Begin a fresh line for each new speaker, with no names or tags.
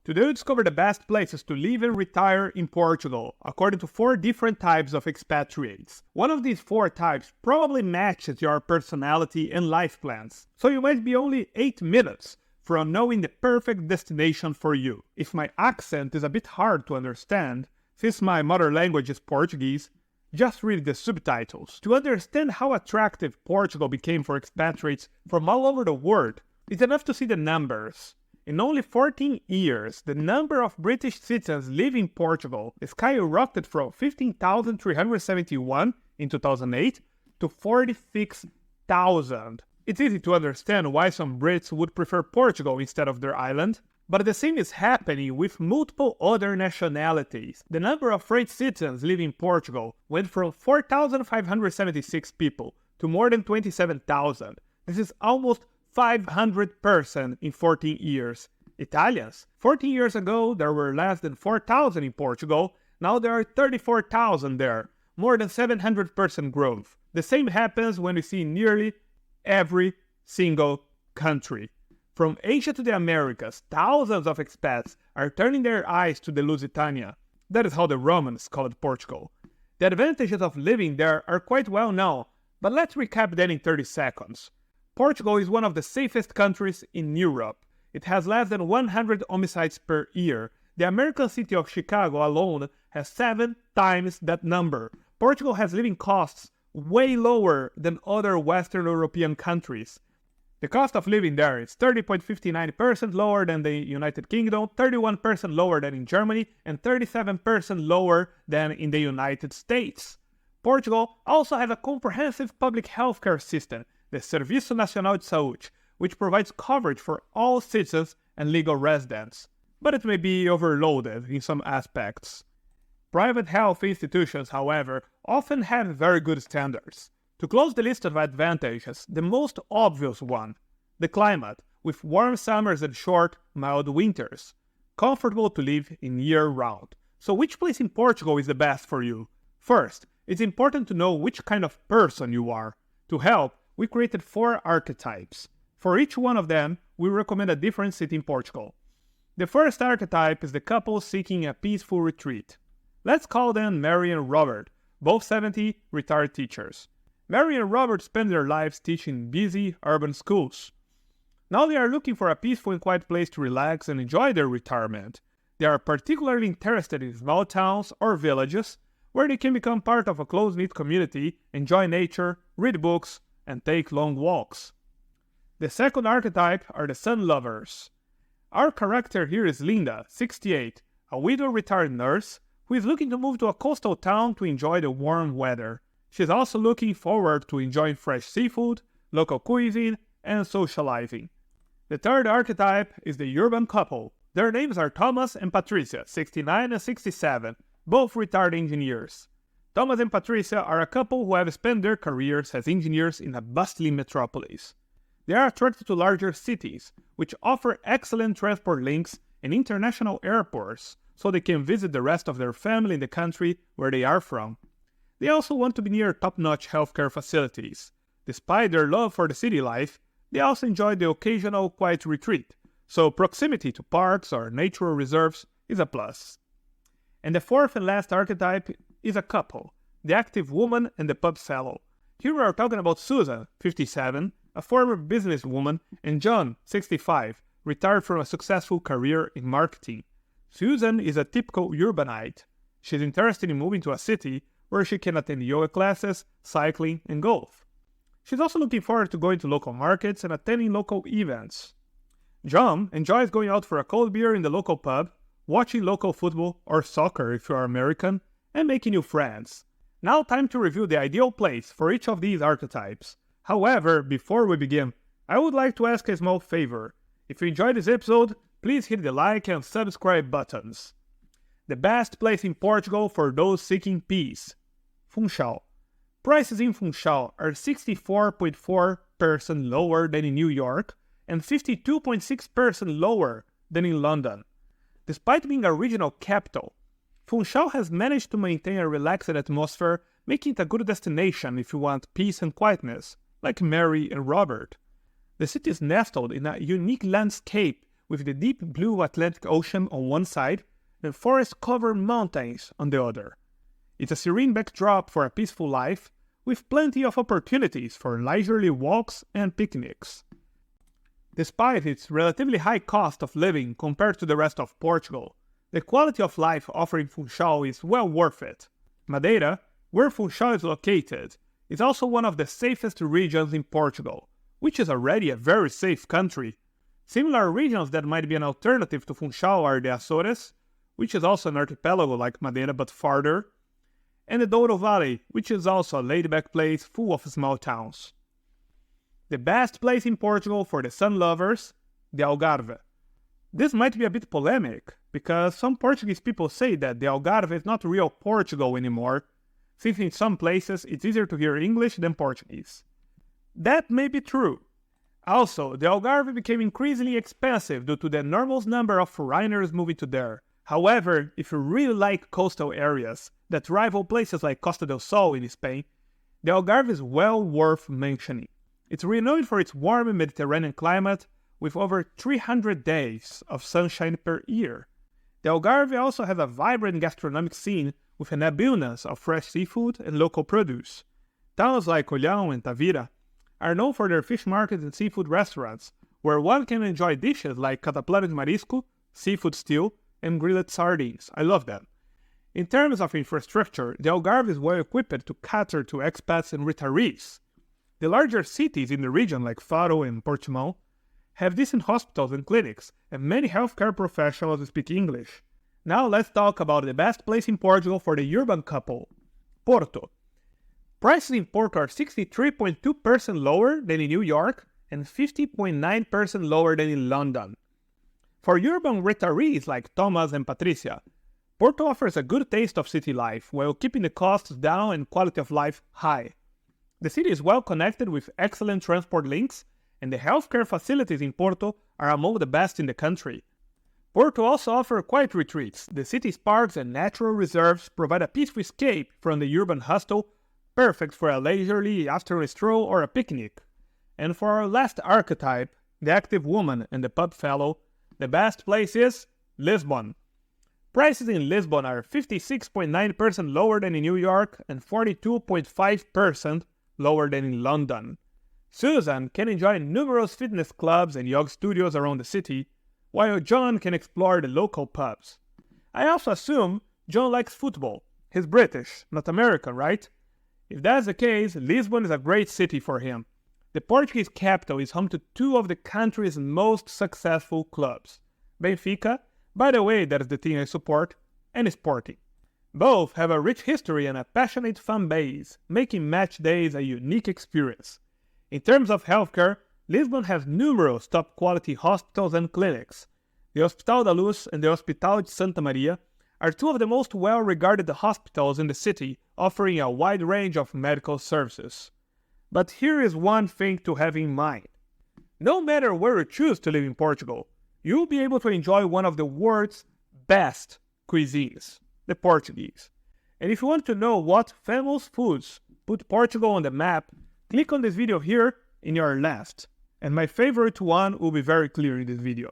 Today we discover the best places to live and retire in Portugal, according to 4 different types of expatriates. One of these 4 types probably matches your personality and life plans, so you might be only 8 minutes from knowing the perfect destination for you. If my accent is a bit hard to understand, since my mother language is Portuguese, just read the subtitles. To understand how attractive Portugal became for expatriates from all over the world, it's enough to see the numbers. In only 14 years, the number of British citizens living in Portugal skyrocketed from 15,371 in 2008 to 46,000. It's easy to understand why some Brits would prefer Portugal instead of their island, but the same is happening with multiple other nationalities. The number of French citizens living in Portugal went from 4,576 people to more than 27,000. This is almost 500% in 14 years. Italians. 14 years ago, there were less than 4,000 in Portugal. Now there are 34,000 there. More than 700% growth. The same happens when we see nearly every single country. From Asia to the Americas, thousands of expats are turning their eyes to the Lusitania. That is how the Romans called Portugal. The advantages of living there are quite well known, but let's recap them in 30 seconds. Portugal is one of the safest countries in Europe. It has less than 100 homicides per year. The American city of Chicago alone has 7 times that number. Portugal has living costs way lower than other Western European countries. The cost of living there is 30.59% lower than the United Kingdom, 31% lower than in Germany, and 37% lower than in the United States. Portugal also has a comprehensive public healthcare system, the Serviço Nacional de Saúde, which provides coverage for all citizens and legal residents, but it may be overloaded in some aspects. Private health institutions, however, often have very good standards. To close the list of advantages, the most obvious one, the climate, with warm summers and short, mild winters. Comfortable to live in year-round. So which place in Portugal is the best for you? First, it's important to know which kind of person you are. To help, we created 4 archetypes. For each one of them, we recommend a different city in Portugal. The first archetype is the couple seeking a peaceful retreat. Let's call them Mary and Robert, both 70 retired teachers. Mary and Robert spend their lives teaching busy urban schools. Now they are looking for a peaceful and quiet place to relax and enjoy their retirement. They are particularly interested in small towns or villages where they can become part of a close-knit community, enjoy nature, read books, and take long walks. The second archetype are the sun lovers. Our character here is Linda, 68, a widow retired nurse who is looking to move to a coastal town to enjoy the warm weather. She is also looking forward to enjoying fresh seafood, local cuisine, and socializing. The third archetype is the urban couple. Their names are Thomas and Patricia, 69 and 67, both retired engineers. Thomas and Patricia are a couple who have spent their careers as engineers in a bustling metropolis. They are attracted to larger cities, which offer excellent transport links and international airports, so they can visit the rest of their family in the country where they are from. They also want to be near top-notch healthcare facilities. Despite their love for the city life, they also enjoy the occasional quiet retreat, so proximity to parks or natural reserves is a plus. And the fourth and last archetype is a couple, the active woman and the pub fellow. Here we are talking about Susan, 57, a former businesswoman, and John, 65, retired from a successful career in marketing. Susan is a typical urbanite. She's interested in moving to a city where she can attend yoga classes, cycling, and golf. She's also looking forward to going to local markets and attending local events. John enjoys going out for a cold beer in the local pub, watching local football or soccer if you are American, and making new friends. Now time to review the ideal place for each of these archetypes. However, before we begin, I would like to ask a small favor. If you enjoyed this episode, please hit the like and subscribe buttons. The best place in Portugal for those seeking peace. Funchal. Prices in Funchal are 64.4% lower than in New York and 52.6% lower than in London. Despite being a regional capital, Funchal has managed to maintain a relaxed atmosphere, making it a good destination if you want peace and quietness, like Mary and Robert. The city is nestled in a unique landscape with the deep blue Atlantic Ocean on one side and forest-covered mountains on the other. It's a serene backdrop for a peaceful life, with plenty of opportunities for leisurely walks and picnics. Despite its relatively high cost of living compared to the rest of Portugal, the quality of life offered in Funchal is well worth it. Madeira, where Funchal is located, is also one of the safest regions in Portugal, which is already a very safe country. Similar regions that might be an alternative to Funchal are the Açores, which is also an archipelago like Madeira but farther, and the Douro Valley, which is also a laid-back place full of small towns. The best place in Portugal for the sun lovers, the Algarve. This might be a bit polemic, because some Portuguese people say that the Algarve is not real Portugal anymore, since in some places it's easier to hear English than Portuguese. That may be true. Also, the Algarve became increasingly expensive due to the enormous number of foreigners moving to there. However, if you really like coastal areas that rival places like Costa del Sol in Spain, the Algarve is well worth mentioning. It's renowned for its warm Mediterranean climate with over 300 days of sunshine per year. The Algarve also has a vibrant gastronomic scene with an abundance of fresh seafood and local produce. Towns like Olhão and Tavira are known for their fish markets and seafood restaurants, where one can enjoy dishes like cataplano de marisco, seafood stew, and grilled sardines. I love that. In terms of infrastructure, the Algarve is well equipped to cater to expats and retirees. The larger cities in the region like Faro and Portimão have decent hospitals and clinics, and many healthcare professionals speak English. Now let's talk about the best place in Portugal for the urban couple, Porto. Prices in Porto are 63.2% lower than in New York and 50.9% lower than in London. For urban retirees like Thomas and Patricia, Porto offers a good taste of city life while keeping the costs down and quality of life high. The city is well connected with excellent transport links, and the healthcare facilities in Porto are among the best in the country. Porto also offers quiet retreats. The city's parks and natural reserves provide a peaceful escape from the urban hustle, perfect for a leisurely afternoon stroll or a picnic. And for our last archetype, the active woman and the pub fellow, the best place is Lisbon. Prices in Lisbon are 56.9% lower than in New York and 42.5% lower than in London. Susan can enjoy numerous fitness clubs and yoga studios around the city, while John can explore the local pubs. I also assume John likes football. He's British, not American, right? If that's the case, Lisbon is a great city for him. The Portuguese capital is home to two of the country's most successful clubs, Benfica, by the way, that is the team I support, and Sporting. Both have a rich history and a passionate fan base, making match days a unique experience. In terms of healthcare, Lisbon has numerous top-quality hospitals and clinics. The Hospital da Luz and the Hospital de Santa Maria are two of the most well-regarded hospitals in the city, offering a wide range of medical services. But here is one thing to have in mind. No matter where you choose to live in Portugal, you'll be able to enjoy one of the world's best cuisines, the Portuguese. And if you want to know what famous foods put Portugal on the map, click on this video here in your left. And my favorite one will be very clear in this video.